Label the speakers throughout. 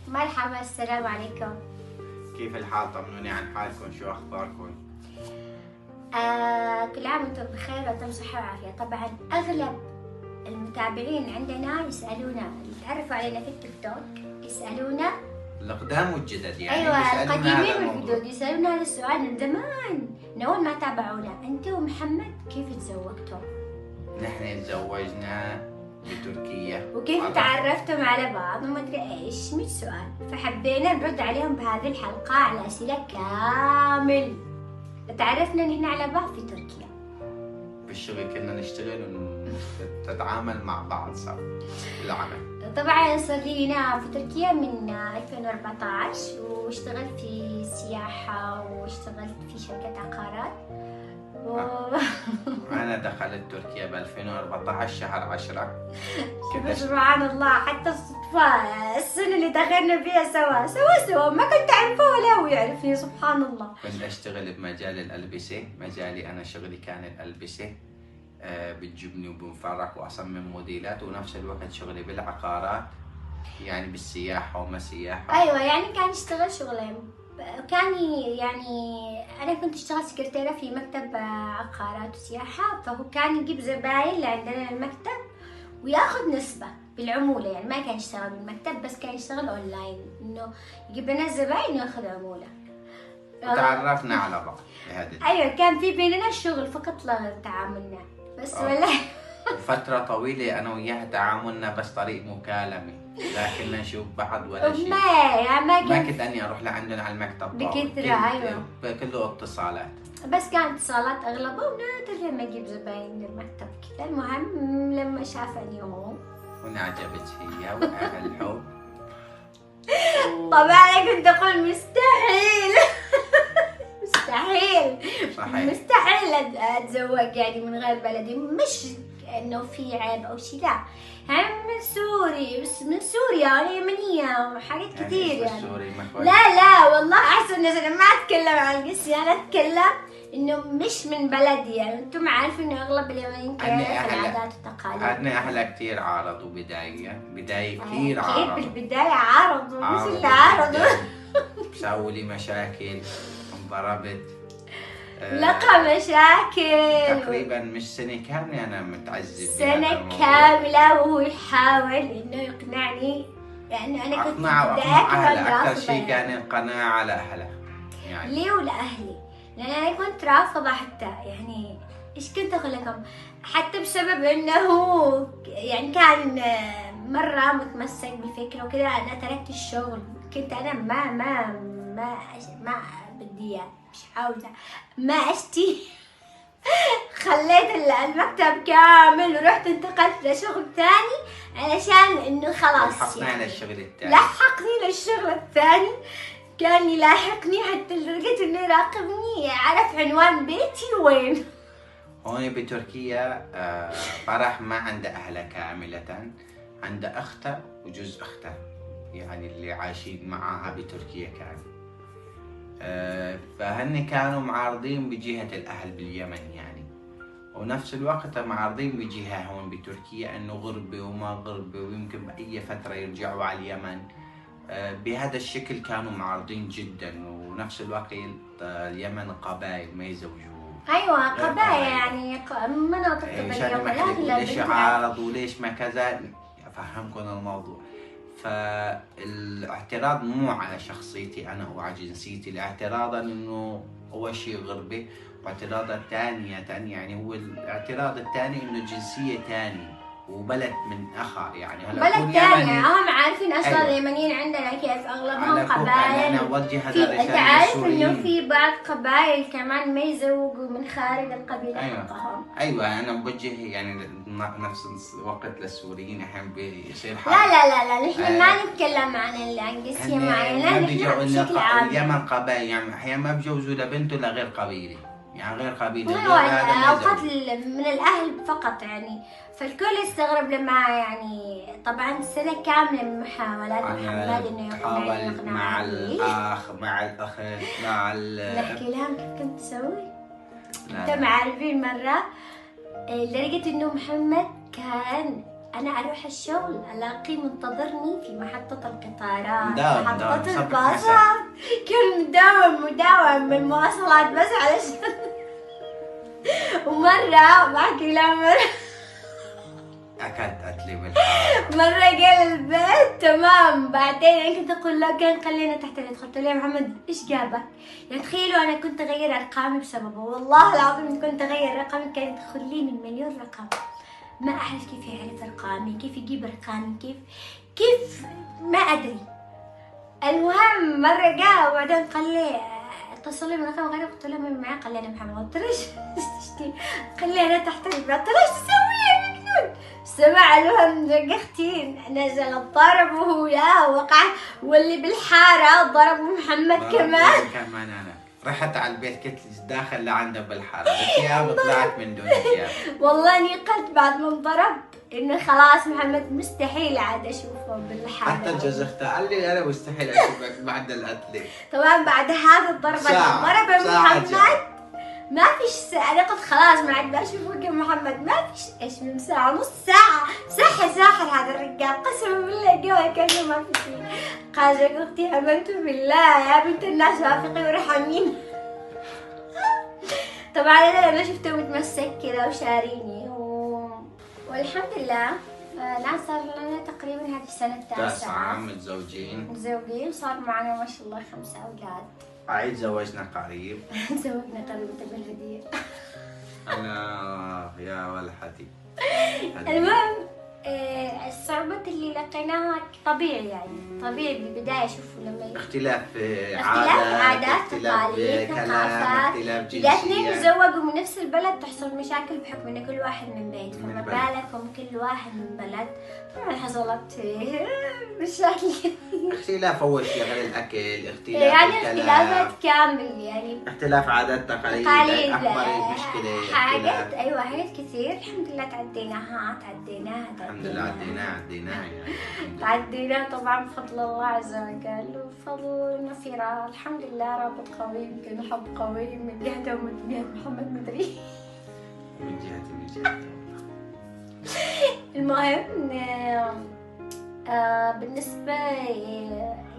Speaker 1: مرحبا، السلام عليكم.
Speaker 2: كيف الحال؟ طمنوني عن حالكم، شو أخباركم؟
Speaker 1: كل عام وانتم بخير وانتم صحة وعافية. طبعا أغلب المتابعين عندنا يسألونا، اللي تعرفوا علينا في التيك توك يسألونا.
Speaker 2: القدام والجدد يعني.
Speaker 1: أيوة،
Speaker 2: بيسألونا هذا
Speaker 1: القديمين
Speaker 2: الموضوع.
Speaker 1: والجدد يسألونا هذا السؤال من زمان، من أول ما تابعونا. أنت ومحمد كيف تزوجتوا؟
Speaker 2: نحن تزوجنا بتركيا.
Speaker 1: وكيف تعرفتم على بعض وما أدري إيش 100 سؤال، فحبينا نرد عليهم بهذه الحلقة على أسئلة كامل. تعرفنا نحن على بعض في تركيا.
Speaker 2: بالشغل كنا نشتغل ونتعامل مع بعض سوا بالعمل.
Speaker 1: طبعا صار لي هنا في تركيا من 2014، واشتغلت في سياحة واشتغلت في شركة عقارات
Speaker 2: أنا دخلت تركيا ب 2014 شهر 10.
Speaker 1: سبحان الله، حتى الصدفة السنة اللي دخلنا فيها سوا ما كنت أعرفه ولا هو يعرفني. سبحان الله.
Speaker 2: كنت أشتغل بمجال الألبسة، مجالي أنا شغلي كان الألبسة. بتجبني وبنفرق وأصمم موديلات، ونفس الوقت شغلي بالعقارات يعني بالسياحة وما سياحة.
Speaker 1: أيوة، يعني كان يشتغل شغلين. كان يعني أنا كنت أشتغل سكرتيرة في مكتب عقارات وسياحة، فهو كان يجيب زباين لعندنا المكتب وياخذ نسبة بالعمولة. يعني ما كان يشتغل بالمكتب بس، كان يشتغل أونلاين، إنه يجيب لنا الزباين وياخذ عمولة.
Speaker 2: وتعرفنا على بعض بهذا.
Speaker 1: أيوة، كان في بيننا الشغل فقط لا تعاملنا بس ولا
Speaker 2: فترة طويلة أنا وياها تعاملنا بس طريق مكالمة، لكن نشوف بعض ولا شيء.
Speaker 1: ما
Speaker 2: كنت أني أروح لعندنا على المكتب
Speaker 1: بكثرة. أيوة،
Speaker 2: كله اتصالات،
Speaker 1: بس كانت اتصالات أغلبها، ونادر لما أجيب زباين للمكتب كذا. المهم لما شافني هو
Speaker 2: ونعجبت فيها وأهل الحب.
Speaker 1: طبعا أنا كنت أقول مستحيل مستحيل
Speaker 2: صحيح.
Speaker 1: مستحيل أتزوج يعني من غير بلدي. مش إنه في عيب أو شيء، لا، يعني من سوري، بس من سوريا أنا يمنية وحاجات كثير يعني. لا والله أحسن الناس. أنا ما أتكلم عن قصي، أنا أتكلم إنه مش من بلدي. يعني أنتم عارفين إنه أغلب اليمنيين كيف العادات والتقاليد.
Speaker 2: عندنا أهلا كثير عارضوا بداية كثير عارضوا.
Speaker 1: كيف بالبداية عارضوا مش اللي عارضوا
Speaker 2: سووا لي مشاكل، انضربت.
Speaker 1: لقى مشاكل
Speaker 2: تقريبا مش سنة كاملة أنا متعذب.
Speaker 1: سنة كاملة وهو يحاول إنه يقنعني، لأنه أنا كنت
Speaker 2: أقنع أهلها. أكثر شيء كان القناعة على أهلها يعني.
Speaker 1: لي ولأهلي، لأن أنا كنت رافضة حتى. يعني إيش كنت أقول لكم، حتى بسبب إنه يعني كان مرة متمسك بالفكرة وكذا. أنا تركت الشغل، كنت أنا ما بدي، مش عاوزة ما أشتي خليت المكتب كامل ورحت انتقلت لشغل ثاني علشان إنه خلاص
Speaker 2: لحقني للشغل الثاني.
Speaker 1: لحقني للشغل الثاني، كان يلاحقني حتى لدرجة إنه يراقبني، عرف عنوان بيتي وين.
Speaker 2: هون بتركيا فرح ما عندها أهلها كاملة، عندها أختها وجوز أختها، يعني اللي عايشين معاها بتركيا كانوا. فهن كانوا معارضين بجهة الأهل باليمن يعني، ونفس الوقت معارضين بجهة هون بتركيا إنه غربة وما غربة، ويمكن بأي فترة يرجعوا على اليمن. بهذا الشكل كانوا معارضين جدا. ونفس الوقت اليمن قبائل ما يزوجوا.
Speaker 1: أيوة، قبائل يعني مناطق قبلية.
Speaker 2: ولكن ليش عارضوا ليش ما كذا، أفهمكم الموضوع. فالاعتراض مو على شخصيتي أنا وعلى جنسيتي، الاعتراض إنه أول شيء غربة، واعتراضا ثانية يعني هو الاعتراض الثاني إنه جنسية ثانية وبلد من آخر. يعني هلا
Speaker 1: بلد ثانية، هم عارفين أصلا. أيوة. اليمنيين عندنا كيف أغلبهم قبائل.
Speaker 2: أنا أوجه هذا الرسالة.
Speaker 1: أنت عارف إنه في بعض قبائل كمان ما يزوجوا من خارج القبيلة حقهم.
Speaker 2: أيوة أنا بوجه يعني نفس الوقت للسوريين أحيانا بيصير
Speaker 1: حال. لا نحن ما نتكلم عن جنسية معينة، نحن بشكل عام.
Speaker 2: اليمن قبائل يعني أحيانا ما بجوزوا لبنته لغير قبيلة، يعني غير قبيلة.
Speaker 1: أوقات من الأهل فقط يعني. فالكل يستغرب لما يعني طبعا سنة كاملة من محاولات محمد إنه يقنعني
Speaker 2: مع الأخ مع الأخت مع
Speaker 1: نحكي لهم كيف كنت تسوي. أنتم عارفين مرة لدرجة إنه محمد كان انا اروح الشغل الاقيه منتظرني في محطة القطارات،
Speaker 2: مداوم
Speaker 1: محطة
Speaker 2: صبح
Speaker 1: الباصات، كان مداوم من المواصلات بس علشان ومرة بحكي له
Speaker 2: اكلت قتلي بالحارة.
Speaker 1: مرة جه البيت تمام، بعدين انا كنت اقول له كان خلينا تحت البيت، قلت له يا محمد ايش جابك؟ يعني تخيلوا انا كنت اغير ارقامي بسببه، والله العظيم كنت اغير رقمي، كان يدخل لي من مليون رقم، ما اعرف كيف يعرف ارقامي، كيف يجيب ارقامي، كيف ما ادري. المهم مرة جاء وبعدين قال لي اتصل لي من رقم غير، قلت له من معي؟ قال لي انا محمد، قلت له ايش تشتي؟ قال لي انا تحت البيت، قلت له ايش تسوي يا مجنون؟ سمع المهم اختي نزل الضرب وهو يا وقع، واللي بالحارة ضربوا محمد كمان.
Speaker 2: انا رحت على البيت قلت داخل لعنده بالحارة بالثياب، طلعت من دون ثياب.
Speaker 1: والله اني قلت بعد ما انضرب انه خلاص محمد مستحيل عاد اشوفه بالحارة.
Speaker 2: حتى جوز اختي قال لي انا مستحيل اشوفك بعد القتلة.
Speaker 1: طبعا بعد هذا الضربة اللي ضربه محمد ما فيش انا قلت خلاص ما عاد بشوفك يا محمد، ما فيش ايش من ساعة نص ساعة ساحر هذا الرجال، قسما بالله جوا كانه ما في شيء. قالت اختي امنت بالله يا بنت الناس وافقي ورحميني. طبعا انا لما شفته متمسك كذا وشاريني والحمد لله. الان صار لنا تقريبا هذه السنة التاسعة متزوجين، صار معنا ما شاء الله 5 أولاد.
Speaker 2: عيد زوجنا قريب.
Speaker 1: زوجنا قريب بالهدية.
Speaker 2: أنا يا ولحتي.
Speaker 1: المهم الصعوبات اللي لقيناها طبيعي، يعني طبيعي بالبداية. شوفوا لما
Speaker 2: اختلاف
Speaker 1: عادات،
Speaker 2: تقاليد،
Speaker 1: ثقافات،
Speaker 2: اختلاف
Speaker 1: إذا اثنين
Speaker 2: جنسيات.
Speaker 1: يتزوجوا من نفس البلد تحصل مشاكل بحكم ان كل واحد من بيت، فما بالكم كل واحد من بلد. طبعا حصلت مشاكل،
Speaker 2: اختلاف اول شيء غير الاكل، اختلاف
Speaker 1: يعني
Speaker 2: الكلام،
Speaker 1: اختلافات كامل، يعني
Speaker 2: اختلاف عادات تقاليد اكبر المشكله.
Speaker 1: حاجات ايوه حاجات كثير. الحمد لله تعديناها
Speaker 2: الحمد لله عديناها يعني.
Speaker 1: تعدينا طبعا بفضل الله عز وجل وبفضل نفيرة. الحمد لله رابط قوي، يمكن حب قوي من جهته ومن جهة محمد مدري.
Speaker 2: من جهتي
Speaker 1: المهم بالنسبة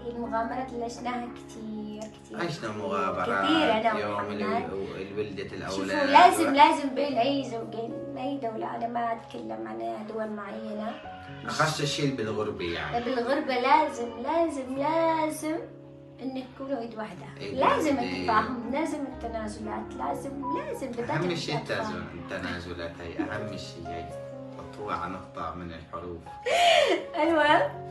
Speaker 1: للمغامرات اللي عشناها كثير
Speaker 2: عشنا مغامرات
Speaker 1: كثير أنا
Speaker 2: يوم
Speaker 1: ومحمد.
Speaker 2: ولدة الأولاد.
Speaker 1: شوفوا لازم بين أي زوجين من أي دولة، أنا ما أتكلم عن دول معينة،
Speaker 2: أخص شيء بالغربة يعني.
Speaker 1: بالغربة لازم إنك تكونوا إيد واحدة، لازم التفاهم، لازم التنازلات، لازم
Speaker 2: أهم شيء التنازلات، هي أهم شيء، هي خطوة نقطة من الحروف.
Speaker 1: المهم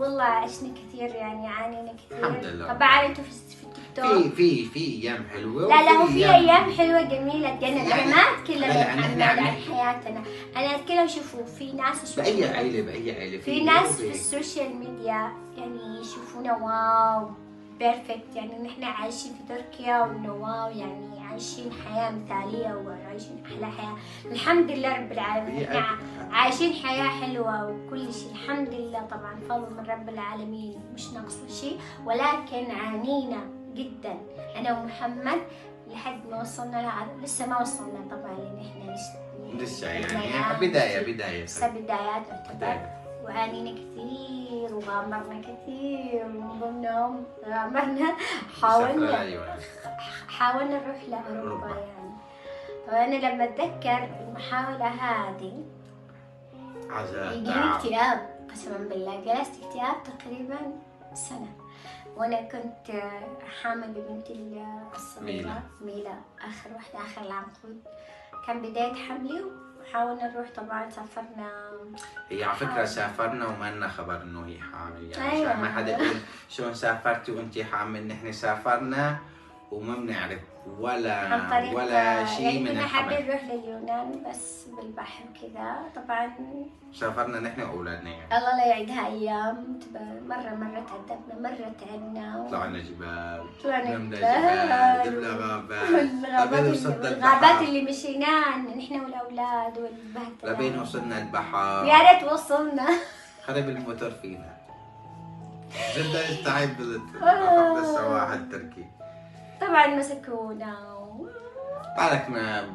Speaker 1: والله عشنا كثير، يعني عانينا كثير.
Speaker 2: الحمد لله.
Speaker 1: طبعا انتوا في التيك توك
Speaker 2: في ايام حلوه،
Speaker 1: لا هو في ايام حلوه جميله تجنن.
Speaker 2: يعني
Speaker 1: انا ما اتكلم عن
Speaker 2: عن
Speaker 1: حياتنا، انا اتكلم. شوفوا في ناس
Speaker 2: باي عيله
Speaker 1: في ناس في السوشيال ميديا يعني يشوفونا واو بيرفكت، يعني نحن عايشين في تركيا وانه واو، يعني عايشين حياه مثاليه وعايشين احلى حياه. الحمد لله رب العالمين، عايشين حياه حلوه وكل شيء الحمد لله. طبعا فضل من رب العالمين، مش ناقصنا شيء، ولكن عانينا جدا انا ومحمد لحد ما وصلنا لسه ما وصلنا طبعا، لان احنا
Speaker 2: لسه يعني بدايه
Speaker 1: لسه بدايات تعتبر. وعانينا كثير وغامرنا كثير، ومن ضمنهم غامرنا حاولنا نروح لأوروبا يعني. فأنا لما أتذكر المحاولة هذه يجيني اكتئاب، قسما بالله جلست اكتئاب تقريبا سنة، وأنا كنت حامل ببنتي الصغيرة ميلا، آخر العنقود، كان بداية حملي. حاولنا نروح، طبعا سافرنا.
Speaker 2: هي على فكرة سافرنا وما لنا خبر انه هي حامل، يعني
Speaker 1: أيوة.
Speaker 2: عشان ما حدا يقول شلون سافرتي وانتي حامل. نحن سافرنا وما بنعرف ولا شيء
Speaker 1: يعني
Speaker 2: من
Speaker 1: كنا
Speaker 2: الحمل.
Speaker 1: حابين نروح لليونان بس بالبحر كذا. طبعا
Speaker 2: سافرنا نحن واولادنا يعني.
Speaker 1: الله لا يعيدها ايام. مرة تعذبنا، مرة تعبنا،
Speaker 2: طلعنا جبال،
Speaker 1: الغابات اللي مشيناها نحن والاولاد والبهدله،
Speaker 2: لبين وصلنا البحر.
Speaker 1: يا ريت وصلنا.
Speaker 2: خرب الموتور فينا جدا. يستعيب بالأخذ السواح التركي.
Speaker 1: طبعا مسكونا
Speaker 2: تركنا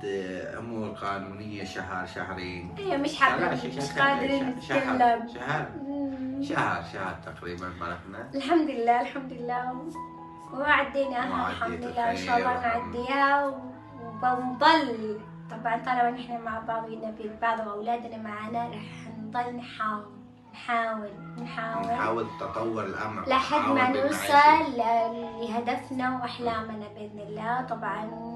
Speaker 2: امور قانونيه شهر شهرين.
Speaker 1: ايه مش حابة مش قادرين نتكلم.
Speaker 2: شهر تقريبا مرقنا.
Speaker 1: الحمد لله الحمد لله وعديناها الحمد لله، ان شاء الله نعديها وبنضل طبعا طالما نحن مع بعضنا بعض واولادنا معنا رح نضل نحاول
Speaker 2: تطور الامر
Speaker 1: لحد ما نوصل لهدفنا واحلامنا باذن الله، طبعا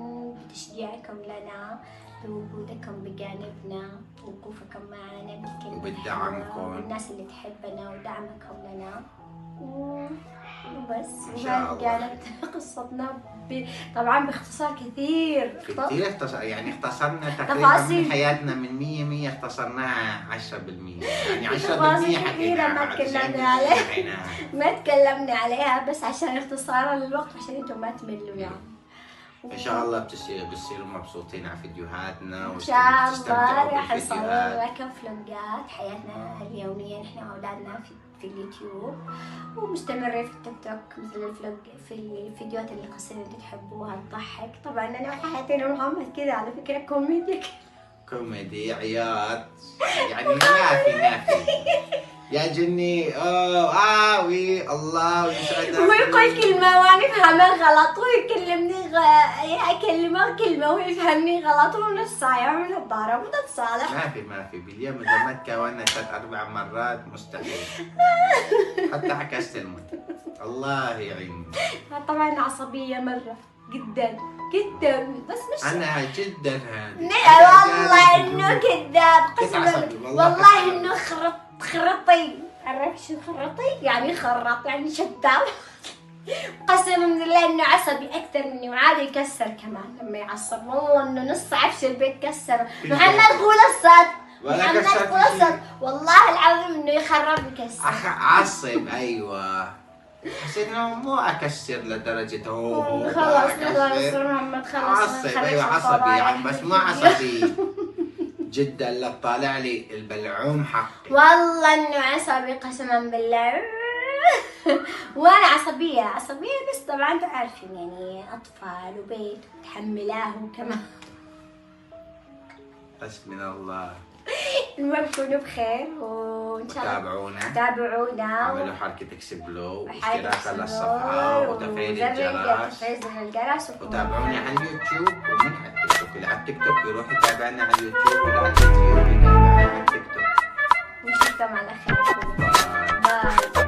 Speaker 1: بتشجيعكم لنا، بوجودكم بجانبنا، ووقوفكم معنا بكل
Speaker 2: وبدعمكم
Speaker 1: والناس اللي تحبنا ودعمكم لنا وبس.
Speaker 2: إن شاء الله.
Speaker 1: كانت قصتنا طبعا باختصار كثير
Speaker 2: يعني اختصرنا تقريبا
Speaker 1: تفاصيل.
Speaker 2: من حياتنا من 100 اختصرناها 10%، يعني 10%
Speaker 1: تفاصيل كثيرة
Speaker 2: حكيناها،
Speaker 1: ما تكلمنا
Speaker 2: 90%
Speaker 1: عليها.
Speaker 2: حكيناها.
Speaker 1: ما تكلمنا عليها بس عشان اختصارا للوقت عشان انتم ما تملوا يعني.
Speaker 2: ان شاء الله بتصيروا مبسوطين على فيديوهاتنا
Speaker 1: ان شاء الله
Speaker 2: وتستمتعوا
Speaker 1: راح نصور
Speaker 2: بالفيديوهات.
Speaker 1: لكم فلوجات حياتنا اليومية نحن واولادنا في اليوتيوب، ومستمرين في التيك توك مثل الفلوج في الفيديوهات القصيرة اللي تحبوها تضحك. طبعا انا وحياتنا محمد كذا على فكرة
Speaker 2: كوميدي عياط، يعني نافي يا جني وي الله ويسعدك.
Speaker 1: هو يقول كلمة وانا افهمها غلط، ويكلمني اكلمه كلمة ويفهمني غلط، ونص ساعة من الضارة ونتصالح.
Speaker 2: ما في باليوم اذا ما تكوننا 3-4 مرات مستحيل. حتى عكست الموت. الله يعين.
Speaker 1: طبعا عصبية مرة جدا بس مش
Speaker 2: انا جدا هادي.
Speaker 1: والله انه كذاب قسما
Speaker 2: عصبي، والله
Speaker 1: والله انه خرطي. عرفت شو خرطي؟ يعني خرط يعني شتام. قسما بالله انه عصبي اكثر مني، وعادي يكسر كمان لما يعصب. والله انه نص عفش البيت كسر. محمد قول الصوت، محمد قول الصوت، والله العظيم انه يخرب ويكسر.
Speaker 2: عصب ايوه. حسيت انه مو اكسر لدرجه
Speaker 1: خلاص محمد خلاص.
Speaker 2: عصب ايوه عصبي يعني، بس ما عصبي جدا. لا طالع لي البلعوم حقي.
Speaker 1: والله انه عصبي قسما بالله. وانا عصبيه بس طبعا انتوا عارفين يعني اطفال وبيت وتحملاهم كمان.
Speaker 2: بس من الله.
Speaker 1: المهم كونوا بخير وان شاء الله تابعونا
Speaker 2: اعملوا حركة اكسبلو واشتراك للصفحة وتفعيل الجرس وتابعوني على اليوتيوب ومن على التيك توك. اللي على التيك توك يروح يتابعنا على اليوتيوب، واللي على اليوتيوب يتابعنا على التيك توك.
Speaker 1: ونشوفكم على خير. باي.